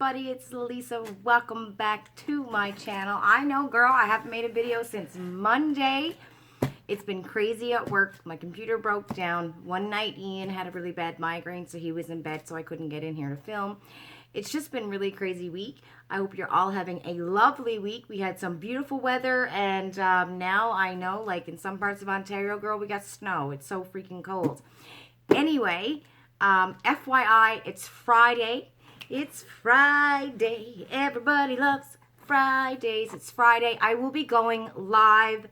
everybody, it's Lisa. Welcome back to my channel. I know, girl, I haven't made a video since Monday. It's been crazy at work. My computer broke down. One night Ian had a really bad migraine, so he was in bed, so I couldn't get in here to film. It's just been a really crazy week. I hope you're all having a lovely week. We had some beautiful weather, and now I know, like in some parts of Ontario, girl, we got snow. It's so freaking cold. Anyway, FYI, it's Friday. It's Friday. Everybody loves Fridays. It's Friday. I will be going live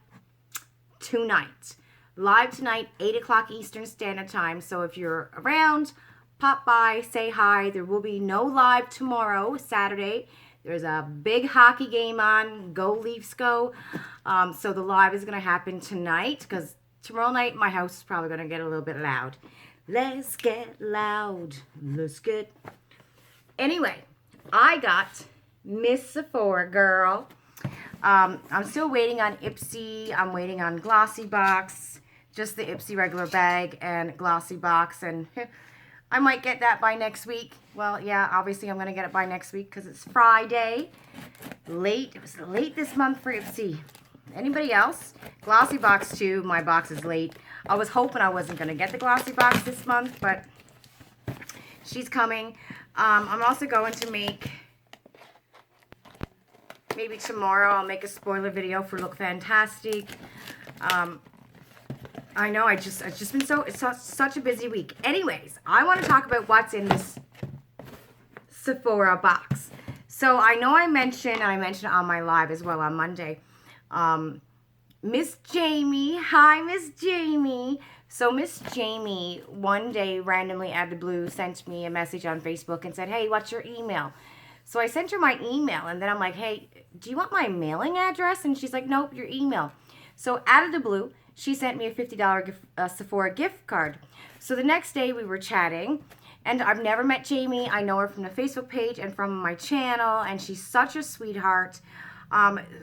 tonight. Live tonight, 8 o'clock Eastern Standard Time. So if you're around, pop by, say hi. There will be no live tomorrow, Saturday. There's a big hockey game on. Go Leafs, go. So the live is going to happen tonight because tomorrow night my house is probably going to get a little bit loud. Let's get loud. Let's get... Anyway, I got Miss Sephora, girl. I'm still waiting on Ipsy. I'm waiting on Glossy Box. Just the Ipsy regular bag and Glossy Box. And I might get that by next week. Well, yeah, obviously I'm going to get it by next week because it's Friday. Late. It was late this month for Ipsy. Anybody else? Glossy Box too. My box is late. I was hoping I wasn't going to get the Glossy Box this month, but she's coming. I'm also going to make, maybe tomorrow, I'll make a spoiler video for Look Fantastic. I know, it's just been such a busy week. Anyways, I want to talk about what's in this Sephora box. So I know I mentioned it on my live as well on Monday. Miss Jamie, hi Miss Jamie. So Miss Jamie one day randomly out of the blue sent me a message on Facebook and said, hey, what's your email? So I sent her my email and then I'm like, hey, do you want my mailing address? And she's like, nope, your email. So out of the blue, she sent me a $50 Sephora gift card. So the next day we were chatting and I've never met Jamie. I know her from the Facebook page and from my channel and she's such a sweetheart.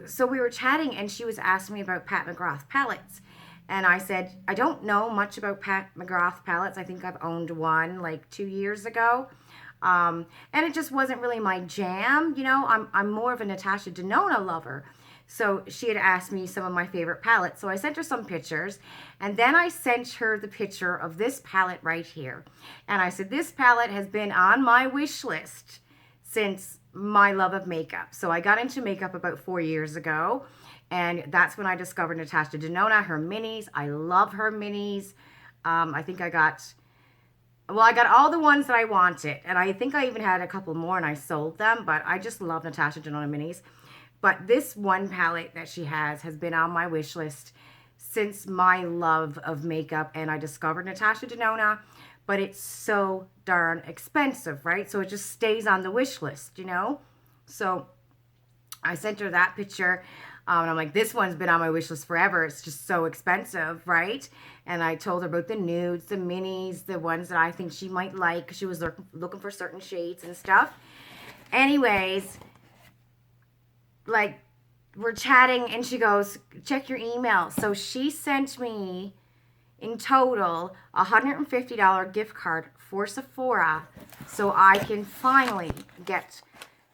So we were chatting and she was asking me about Pat McGrath palettes. And I said, I don't know much about Pat McGrath palettes. I think I've owned one like 2 years ago. And it just wasn't really my jam. You know, I'm more of a Natasha Denona lover. So she had asked me some of my favorite palettes. So I sent her some pictures. And then I sent her the picture of this palette right here. And I said, this palette has been on my wish list since my love of makeup. So I got into makeup about 4 years ago. And that's when I discovered Natasha Denona, her minis. I love her minis. I think I got all the ones that I wanted. And I think I even had a couple more and I sold them. But I just love Natasha Denona minis. But this one palette that she has been on my wish list since my love of makeup. And I discovered Natasha Denona. But it's so darn expensive, right? So it just stays on the wish list, you know? So I sent her that picture. And I'm like, this one's been on my wish list forever. It's just so expensive, right? And I told her about the nudes, the minis, the ones that I think she might like. She was looking for certain shades and stuff. Anyways, like, we're chatting and she goes, check your email. So she sent me, in total, a $150 gift card for Sephora so I can finally get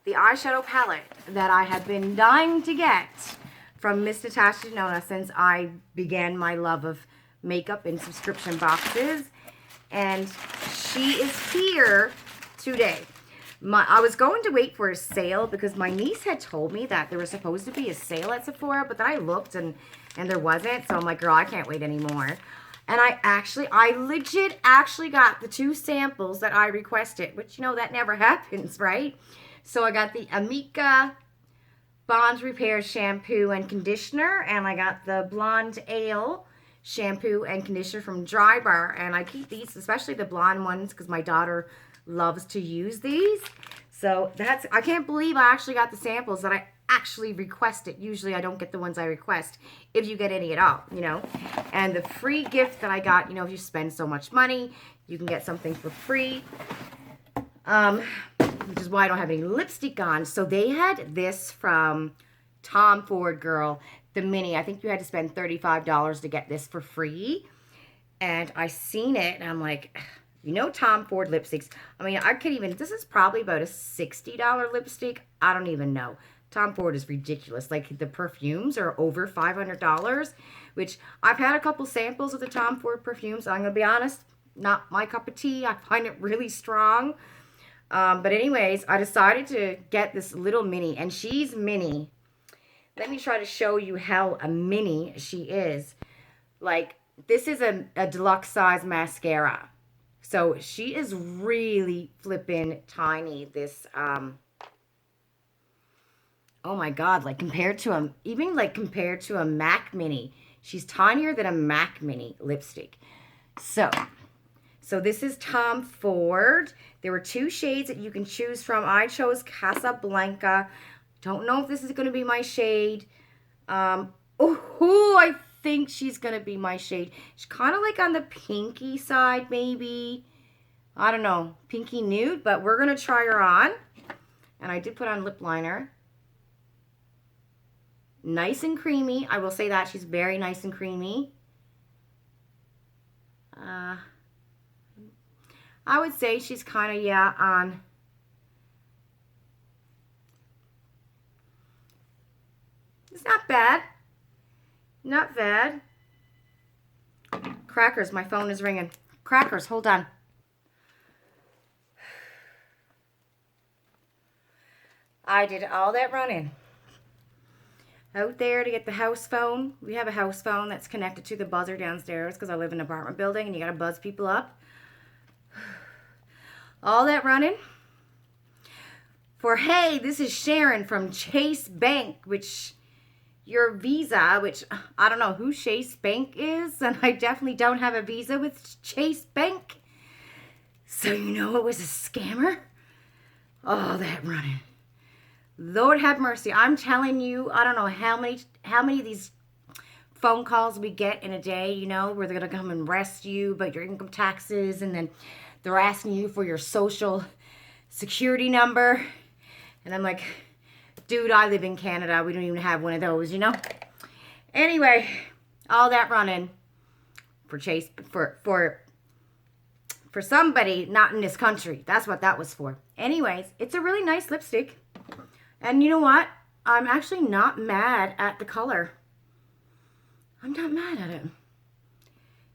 the eyeshadow palette that I have been dying to get from Miss Natasha Denona since I began my love of makeup in subscription boxes. And she is here today. I was going to wait for a sale because my niece had told me that there was supposed to be a sale at Sephora, but then I looked and there wasn't. So I'm like, girl, I can't wait anymore. And I legit actually got the 2 samples that I requested, which, you know, that never happens, right? So I got the Amika Bond Repair Shampoo and Conditioner, and I got the Blonde Ale Shampoo and Conditioner from Dry Bar. And I keep these, especially the blonde ones, because my daughter loves to use these. So I can't believe I actually got the samples that I actually requested. Usually I don't get the ones I request, if you get any at all, you know. And the free gift that I got, you know, if you spend so much money, you can get something for free. Which is why I don't have any lipstick on. So they had this from Tom Ford, girl, the mini. I think you had to spend $35 to get this for free. And I seen it and I'm like, You know Tom Ford lipsticks. I mean, I could even, this is probably about a $60 lipstick. I don't even know. Tom Ford is ridiculous. Like, the perfumes are over $500, which I've had a couple samples of the Tom Ford perfumes. I'm going to be honest, not my cup of tea. I find it really strong. But anyways, I decided to get this little mini, and she's mini. Let me try to show you how a mini she is. Like, this is a deluxe size mascara. So she is really flippin' tiny. This, oh my God, like compared to a, even like compared to a MAC mini, she's tinier than a MAC mini lipstick. So this is Tom Ford. There were 2 shades that you can choose from. I chose Casablanca. Don't know if this is going to be my shade. I think she's going to be my shade. She's kind of like on the pinky side, maybe. I don't know. Pinky nude, but we're going to try her on. And I did put on lip liner. Nice and creamy. I will say that. She's very nice and creamy. I would say she's kind of, yeah, on. It's not bad. Not bad. Crackers, my phone is ringing. Crackers, hold on. I did all that running out there to get the house phone. We have a house phone that's connected to the buzzer downstairs because I live in an apartment building and you got to buzz people up. All that running for, hey, this is Sharon from Chase Bank, which your Visa, which I don't know who Chase Bank is, and I definitely don't have a Visa with Chase Bank. So you know it was a scammer? All that running. Lord have mercy. I'm telling you, I don't know how many of these phone calls we get in a day, you know, where they're going to come and arrest you about your income taxes, and then they're asking you for your social security number. And I'm like, dude, I live in Canada. We don't even have one of those, you know? Anyway, all that running for Chase, for somebody not in this country. That's what that was for. Anyways, it's a really nice lipstick. And you know what? I'm actually not mad at the color. I'm not mad at it.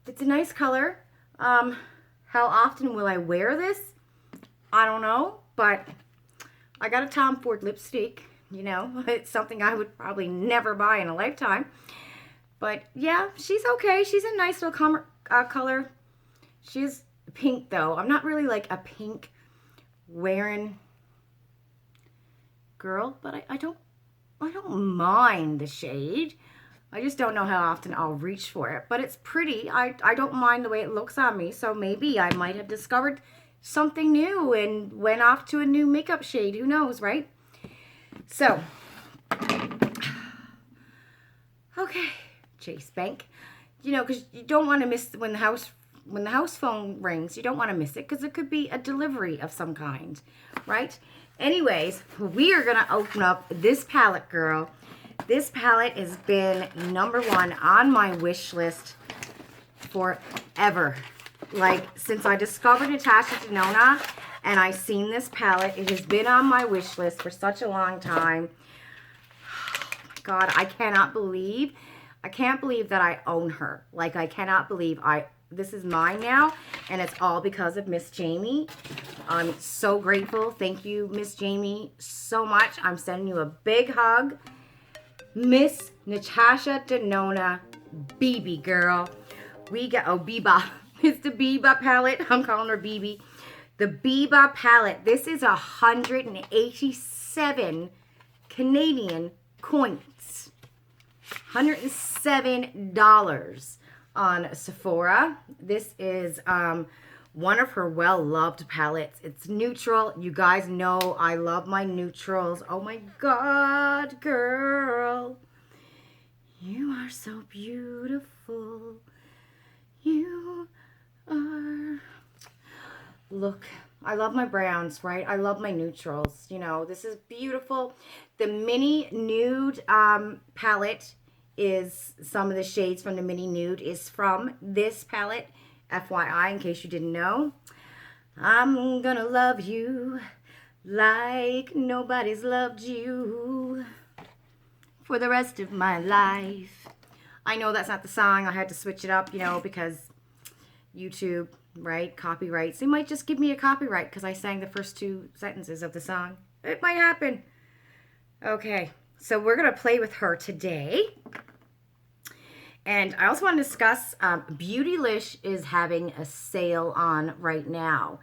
It's a nice color. How often will I wear this? I don't know, but I got a Tom Ford lipstick, you know. It's something I would probably never buy in a lifetime. But yeah, she's okay. She's a nice little color. She's pink though. I'm not really like a pink wearing girl, but I don't mind the shade. I just don't know how often I'll reach for it, but it's pretty. I don't mind the way it looks on me, so maybe I might have discovered something new and went off to a new makeup shade. Who knows, right? So, okay, Chase Bank. You know, because you don't want to miss when the house phone rings. You don't want to miss it because it could be a delivery of some kind, right? Anyways, we are going to open up this palette, girl. This palette has been #1 on my wish list forever. Like, since I discovered Natasha Denona and I seen this palette, it has been on my wish list for such a long time. Oh my God, I can't believe that I own her. Like, I cannot believe this is mine now, and it's all because of Miss Jamie. I'm so grateful. Thank you, Miss Jamie, so much. I'm sending you a big hug. Miss Natasha Denona, BB girl. We got, Biba. It's the Biba palette. I'm calling her BB. The Biba palette. This is 187 Canadian coins. $107 on Sephora. This is one of her well-loved palettes. It's neutral. You guys know I love my neutrals. Oh my God, girl. You are so beautiful. You are. Look, I love my browns, right? I love my neutrals. You know, this is beautiful. The mini nude palette is, some of the shades from the mini nude is from this palette. FYI, in case you didn't know. I'm gonna love you like nobody's loved you for the rest of my life. I know that's not the song. I had to switch it up, you know, because YouTube, right? Copyrights. They might just give me a copyright because I sang the first 2 sentences of the song. It might happen. Okay, so we're going to play with her today. And I also want to discuss Beautylish is having a sale on right now.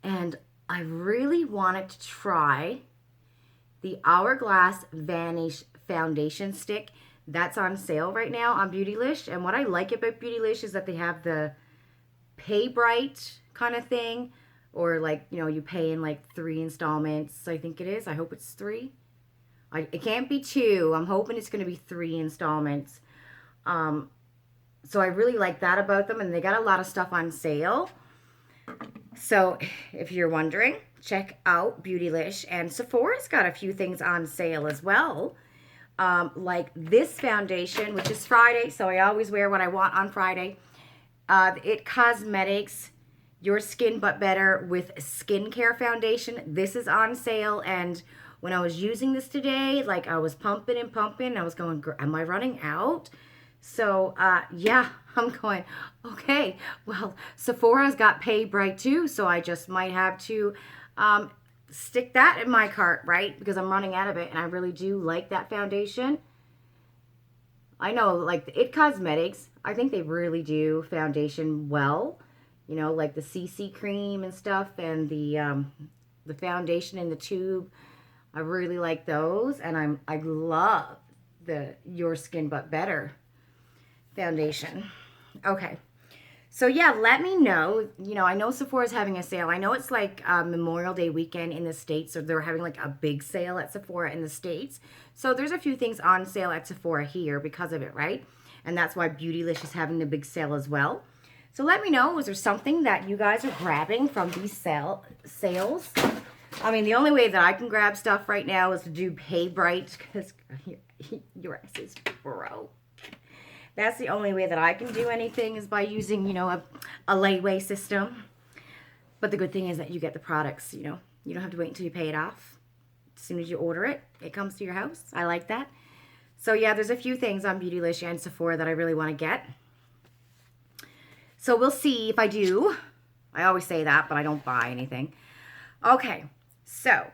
And I really wanted to try the Hourglass Vanish foundation stick. That's on sale right now on Beautylish. And what I like about Beautylish is that they have the pay bright kind of thing. Or like, you know, you pay in like 3 installments, I think it is. I hope it's 3. It can't be 2. I'm hoping it's going to be 3 installments. So I really like that about them, and they got a lot of stuff on sale. So if you're wondering, check out Beautylish, and Sephora's got a few things on sale as well. Like this foundation, which is Friday, so I always wear what I want on Friday. It Cosmetics Your Skin But Better with Skincare Foundation. This is on sale, and when I was using this today, like I was pumping and pumping, I was going, am I running out? So, yeah, I'm going, okay, well, Sephora's got Pay Bright too, so I just might have to stick that in my cart, right? Because I'm running out of it, and I really do like that foundation. I know, like, the It Cosmetics, I think they really do foundation well. You know, like the CC cream and stuff, and the foundation in the tube. I really like those, and I love the Your Skin But Better foundation. Okay, so yeah, let me know. You know, I know Sephora's having a sale. I know it's like Memorial Day weekend in the States, so they're having like a big sale at Sephora in the States. So there's a few things on sale at Sephora here because of it, right? And that's why Beautylish is having the big sale as well. So let me know, is there something that you guys are grabbing from these sales? I mean, the only way that I can grab stuff right now is to do Pay Bright, because your ass is broke. That's the only way that I can do anything, is by using, you know, a layaway system. But the good thing is that you get the products, you know. You don't have to wait until you pay it off. As soon as you order it, it comes to your house. I like that. So yeah, there's a few things on Beautylish and Sephora that I really want to get. So we'll see if I do. I always say that, but I don't buy anything. Okay, so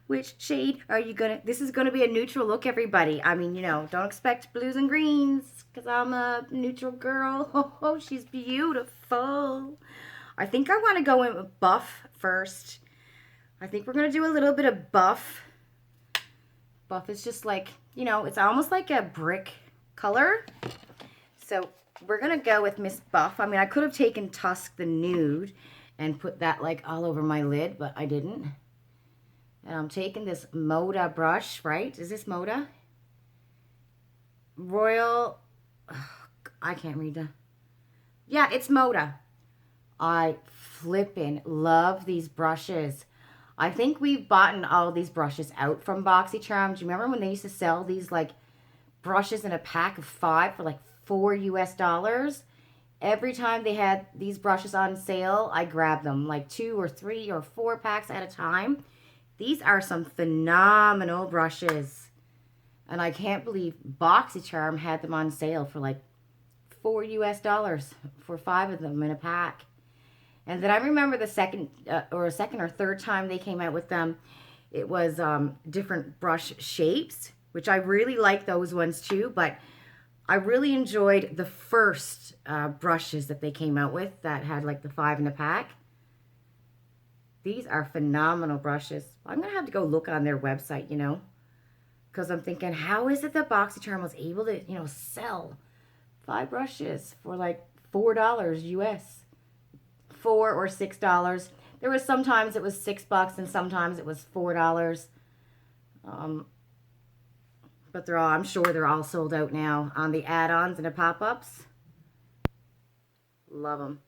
which shade are you gonna, this is gonna be a neutral look, everybody. I mean, you know, don't expect blues and greens, because I'm a neutral girl. Oh, she's beautiful. I think I want to go in with buff first. I think we're gonna do a little bit of buff. Buff is just like, you know, it's almost like a brick color. So we're gonna go with Miss Buff. I mean, I could have taken Tusk the Nude and put that like all over my lid, but I didn't. And I'm taking this Moda brush, right? Is this Moda? Royal, I can't read the, yeah, it's Moda. I flippin' love these brushes. I think we've bought all these brushes out from BoxyCharm. Do you remember when they used to sell these like brushes in a pack of 5 for like $4 US? Every time they had these brushes on sale, I grabbed them, like 2 or 3 or 4 packs at a time. These are some phenomenal brushes. And I can't believe BoxyCharm had them on sale for like $4 US for 5 of them in a pack. And then I remember the second or third time they came out with them, it was different brush shapes, which I really like those ones too. But I really enjoyed the first brushes that they came out with that had like the 5 in a pack. These are phenomenal brushes. I'm going to have to go look on their website, you know, because I'm thinking, how is it that BoxyCharm was able to, you know, sell 5 brushes for like $4 US? $4 or $6. There was sometimes it was $6 and sometimes it was $4. But they're all, I'm sure they're all sold out now on the add-ons and the pop-ups. Love them.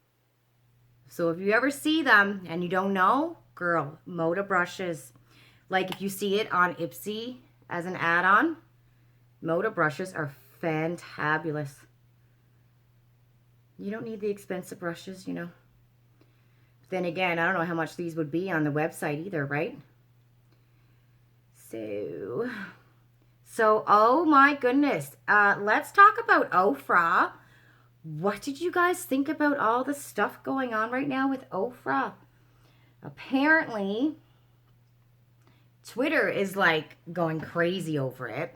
So if you ever see them and you don't know, girl, Moda brushes. Like if you see it on Ipsy as an add-on, Moda brushes are fantabulous. You don't need the expensive brushes, you know. Then again, I don't know how much these would be on the website either, right? So, oh my goodness. Let's talk about Ofra. What did you guys think about all the stuff going on right now with Ofra? Apparently, Twitter is like going crazy over it.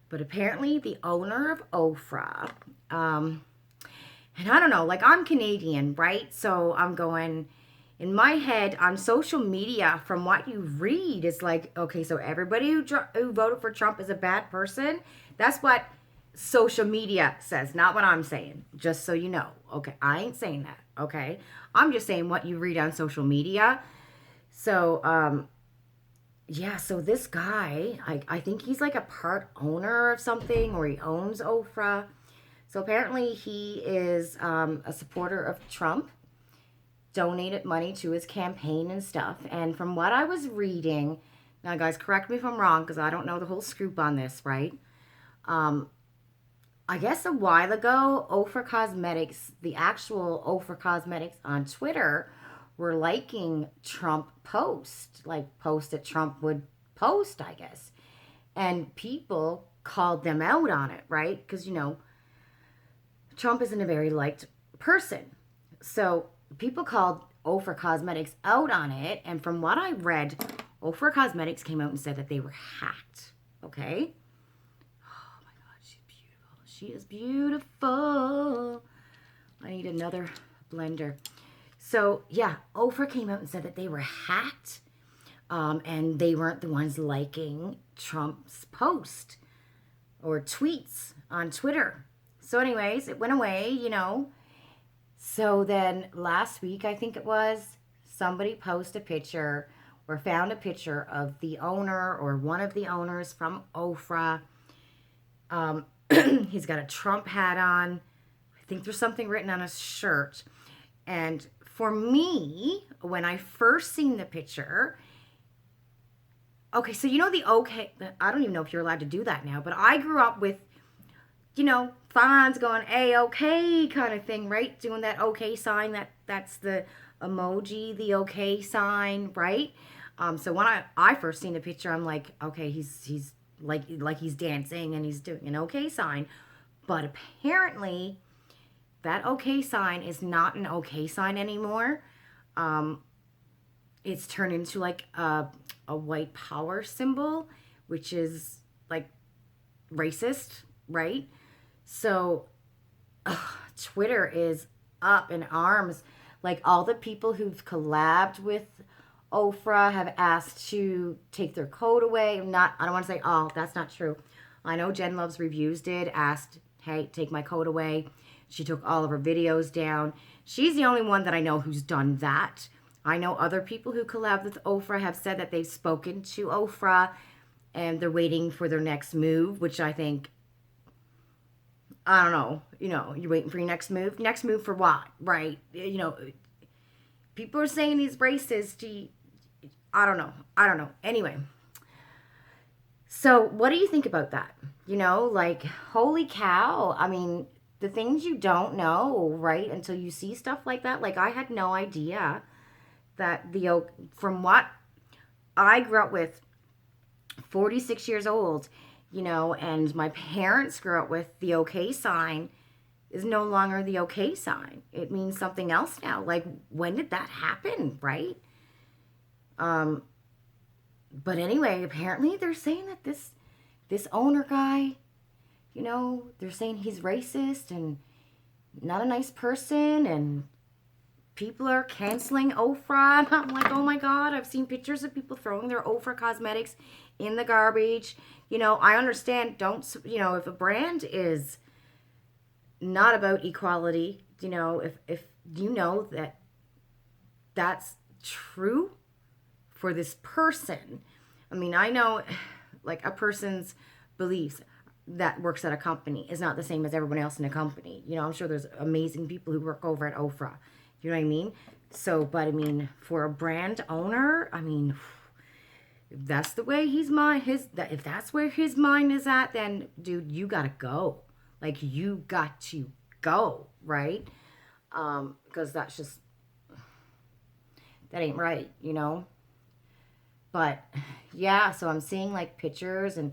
But apparently, the owner of Ofra, and I don't know, like I'm Canadian, right? So I'm going, in my head, on social media, from what you read, it's like, okay, so everybody who voted for Trump is a bad person. That's what social media says, not what I'm saying, just so you know. Okay, I ain't saying that, okay? I'm just saying what you read on social media. So, yeah, so this guy, I think he's like a part owner of something, or he owns Ofra. So apparently he is a supporter of Trump, donated money to his campaign and stuff. And from what I was reading, now guys, correct me if I'm wrong, because I don't know the whole scoop on this, right? I guess a while ago, Ofra Cosmetics, the actual Ofra Cosmetics on Twitter, were liking Trump posts, like posts that Trump would post, I guess. And people called them out on it, right? Because, you know, Trump isn't a very liked person. So people called Ofra Cosmetics out on it. And from what I read, Ofra Cosmetics came out and said that they were hacked. Okay? Oh my God, she's beautiful. She is beautiful. I need another blender. So, yeah, Ofra came out and said that they were hacked, and they weren't the ones liking Trump's post or tweets on Twitter. So anyways, it went away, you know. So then last week, I think it was, somebody posted a picture or found a picture of the owner or one of the owners from Ofra. He's got a Trump hat on. I think there's something written on his shirt. And for me, when I first seen the picture, okay, so you know I don't even know if you're allowed to do that now, but I grew up with, you know, Fonz going A-okay kind of thing, right? Doing that okay sign, that's the emoji, the okay sign, right? So when I first seen the picture, I'm like, okay, he's like he's dancing and he's doing an okay sign. But apparently that okay sign is not an okay sign anymore. It's turned into like a white power symbol, which is like racist, right? So Twitter is up in arms. Like all the people who've collabed with Ofra have asked to take their code away. I don't want to say all, that's not true. I know Jen Loves Reviews asked, hey, take my code away. She took all of her videos down. She's the only one that I know who's done that. I know other people who collab with Ofra have said that they've spoken to Ofra and they're waiting for their next move, which I think, I don't know, you know, you're waiting for your next move. Next move for what, right? You know, people are saying he's racist. I don't know. Anyway, so what do you think about that? You know, like, holy cow. I mean, the things you don't know, right, until you see stuff like that. Like, I had no idea that from what I grew up with, 46 years old, you know, and my parents grew up with, the okay sign is no longer the okay sign. It means something else now. Like, when did that happen, right? But anyway, apparently they're saying that this owner guy, you know, they're saying he's racist and not a nice person, and people are canceling Ofra. And I'm like, oh my God, I've seen pictures of people throwing their Ofra Cosmetics in the garbage. You know, I understand, you know, if a brand is not about equality, you know, if you know that that's true for this person. I mean, I know like a person's beliefs that works at a company is not the same as everyone else in a company. You know, I'm sure there's amazing people who work over at Ofra. You know what I mean? So, but I mean, for a brand owner, I mean, if that's the way if that's where his mind is at, then dude, you gotta go. Like, you got to go, right? Because that's just, that ain't right, you know? But yeah, so I'm seeing like pictures and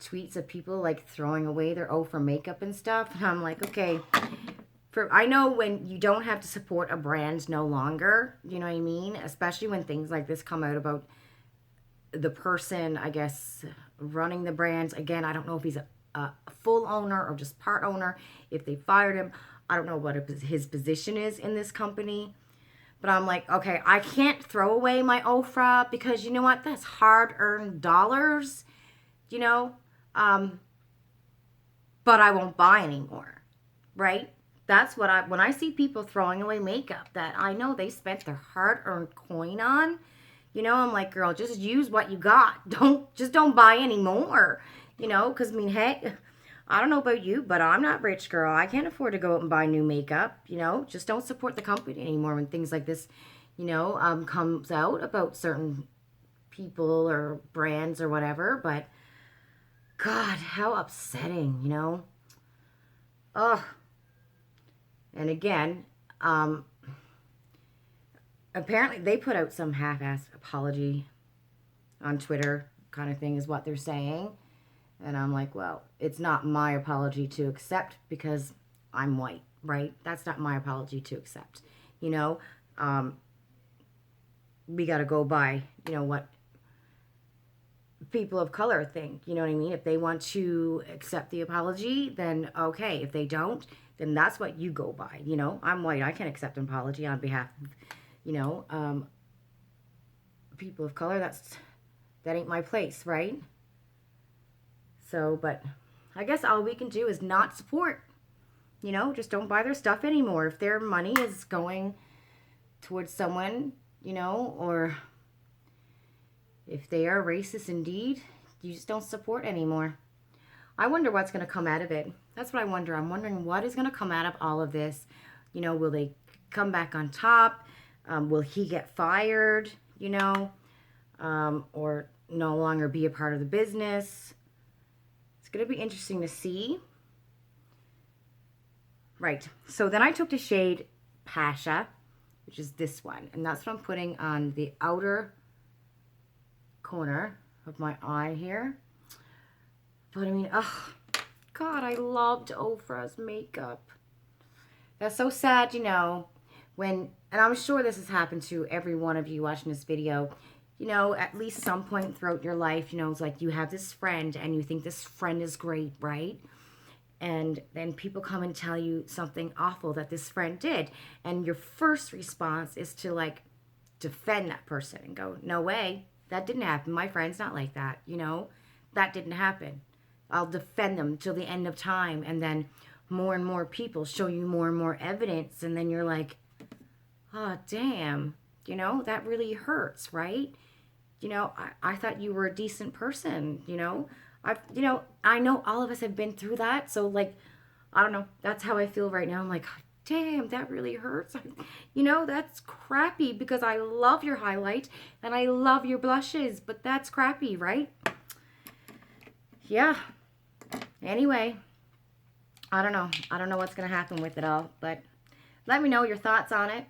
tweets of people like throwing away their for makeup and stuff. And I'm like, okay, I know when you don't have to support a brand no longer, you know what I mean? Especially when things like this come out about the person, I guess, running the brands. Again, I don't know if he's a full owner or just part owner. If they fired him, I don't know what his position is in this company. But I'm like, okay, I can't throw away my Ofra because you know what? That's hard-earned dollars, you know? But I won't buy anymore, right? That's what when I see people throwing away makeup that I know they spent their hard-earned coin on, you know, I'm like, girl, just use what you got. Don't buy any more, you know, because, I mean, hey, I don't know about you, but I'm not rich, girl. I can't afford to go out and buy new makeup, you know. Just don't support the company anymore when things like this, you know, comes out about certain people or brands or whatever. But, God, how upsetting, you know. Ugh. And again, apparently they put out some half-assed apology on Twitter kind of thing is what they're saying. And I'm like, well, it's not my apology to accept because I'm white, right? That's not my apology to accept. You know, we got to go by, you know, what people of color think. You know what I mean? If they want to accept the apology, then okay. If they don't, then that's what you go by. You know, I'm white. I can't accept an apology on behalf of, you know, people of color. That ain't my place, right? So, but I guess all we can do is not support. You know, just don't buy their stuff anymore. If their money is going towards someone, you know, or if they are racist indeed, you just don't support anymore. I wonder what's going to come out of it. That's what I wonder. I'm wondering what is going to come out of all of this. You know, will they come back on top? Will he get fired, you know, or no longer be a part of the business? It's going to be interesting to see. Right. So then I took the shade Pasha, which is this one. And that's what I'm putting on the outer corner of my eye here. But I mean, oh, God, I loved Ofra's makeup. That's so sad, you know, and I'm sure this has happened to every one of you watching this video, you know, at least some point throughout your life, you know, it's like you have this friend and you think this friend is great, right? And then people come and tell you something awful that this friend did. And your first response is to, like, defend that person and go, no way, that didn't happen. My friend's not like that, you know? That didn't happen. I'll defend them till the end of time. And then more and more people show you more and more evidence. And then you're like, oh, damn, you know, that really hurts, right? You know, I thought you were a decent person, you know? I know all of us have been through that. So, like, I don't know. That's how I feel right now. I'm like, damn, that really hurts. You know, that's crappy because I love your highlight and I love your blushes, but that's crappy, right? Yeah. Anyway, I don't know. I don't know what's going to happen with it all, but let me know your thoughts on it.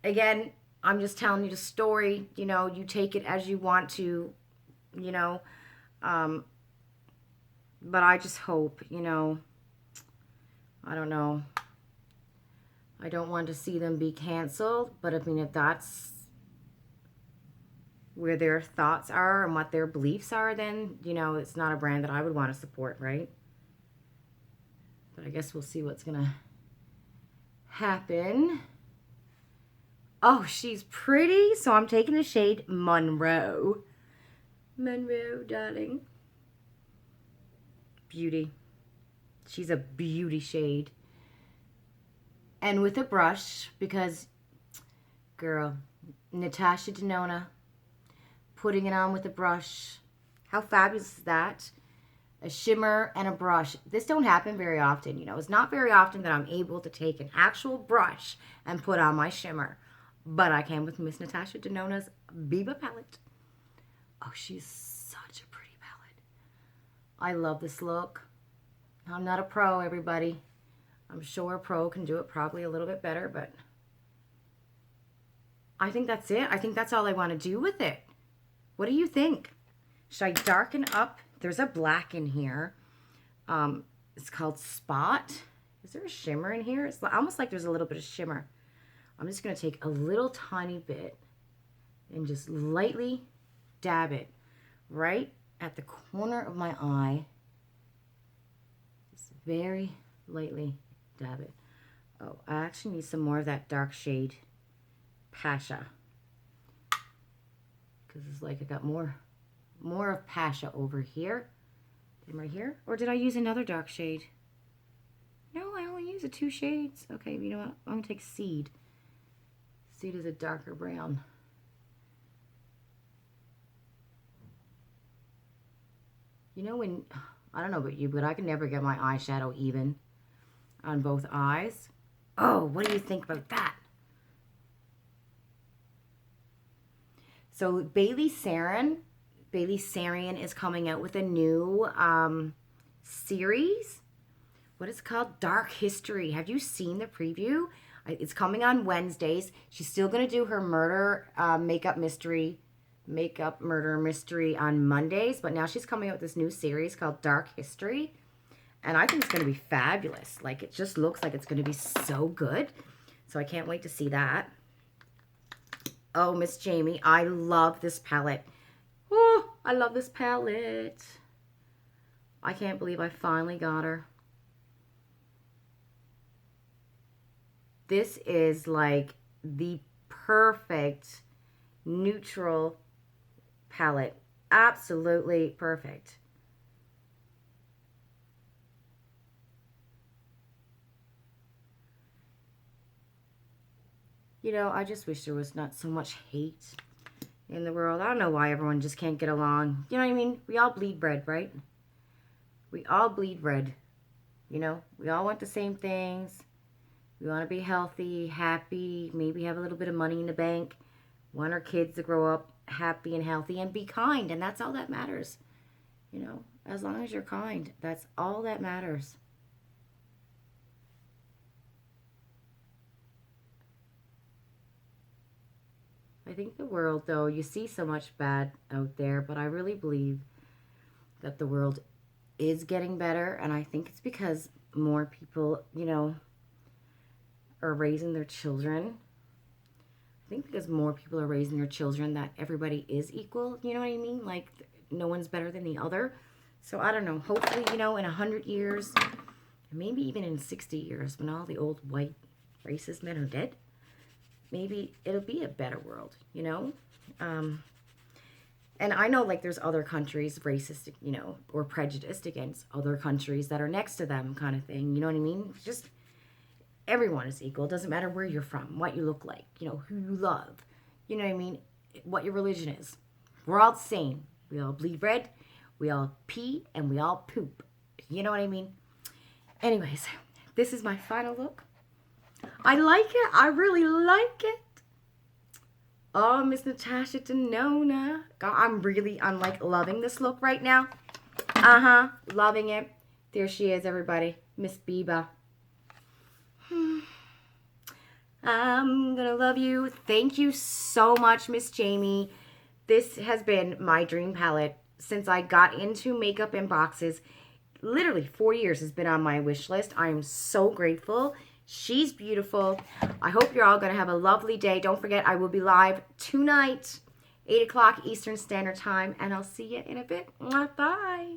Again, I'm just telling you the story. You know, you take it as you want to, you know. But I just hope, you know, I don't know. I don't want to see them be canceled, but I mean, if that's where their thoughts are and what their beliefs are, then, you know, it's not a brand that I would want to support, right? But I guess we'll see what's going to happen. Oh, she's pretty. So I'm taking the shade Monroe. Monroe, darling. Beauty. She's a beauty shade. And with a brush, because, girl, Natasha Denona, putting it on with a brush. How fabulous is that? A shimmer and a brush. This don't happen very often, you know. It's not very often that I'm able to take an actual brush and put on my shimmer. But I can with Miss Natasha Denona's Biba palette. Oh, she's such a pretty palette. I love this look. I'm not a pro, everybody. I'm sure a pro can do it probably a little bit better, but I think that's it. I think that's all I want to do with it. What do you think? Should I darken up? There's a black in here. It's called Spot. Is there a shimmer in here? It's almost like there's a little bit of shimmer. I'm just going to take a little tiny bit and just lightly dab it right at the corner of my eye. Just very lightly dab it. Oh, I actually need some more of that dark shade Pasha. Because it's like I got more of Pasha over here than right here. Or did I use another dark shade? No, I only used the 2 shades. Okay, you know what? I'm going to take Seed. Seed is a darker brown. You know when, I don't know about you, but I can never get my eyeshadow even on both eyes. Oh, what do you think about that? So Bailey Sarian is coming out with a new series. What is it called? Dark History. Have you seen the preview? It's coming on Wednesdays. She's still going to do her murder murder mystery on Mondays, but now she's coming out with this new series called Dark History, and I think it's going to be fabulous. Like, it just looks like it's going to be so good, so I can't wait to see that. Oh, Miss Jamie, I love this palette. Oh, I love this palette. I can't believe I finally got her. This is like the perfect neutral palette. Absolutely perfect. You know, I just wish there was not so much hate in the world. I don't know why everyone just can't get along. You know what I mean? We all bleed red, right? We all bleed red. You know, we all want the same things. We want to be healthy, happy, maybe have a little bit of money in the bank. Want our kids to grow up happy and healthy and be kind. And that's all that matters. You know, as long as you're kind, that's all that matters. I think the world, though, you see so much bad out there, but I really believe that the world is getting better. And I think it's because more people, you know, are raising their children. I think because more people are raising their children that everybody is equal. You know what I mean? Like, no one's better than the other. So I don't know. Hopefully, you know, in 100 years, maybe even in 60 years, when all the old white racist men are dead, maybe it'll be a better world, you know? And I know, like, there's other countries racist, you know, or prejudiced against other countries that are next to them kind of thing. You know what I mean? Just everyone is equal. It doesn't matter where you're from, what you look like, you know, who you love. You know what I mean? What your religion is. We're all the same. We all bleed red. We all pee and we all poop. You know what I mean? Anyways, this is my final look. I like it. I really like it. Oh, Miss Natasha Denona. God, I'm like loving this look right now. Loving it. There she is, everybody. Miss Biba. I'm gonna love you. Thank you so much, Miss Jamie. This has been my dream palette since I got into makeup and boxes. Literally 4 years has been on my wish list. I am so grateful. She's beautiful. I hope you're all going to have a lovely day. Don't forget, I will be live tonight, 8 o'clock Eastern Standard Time, and I'll see you in a bit. Bye.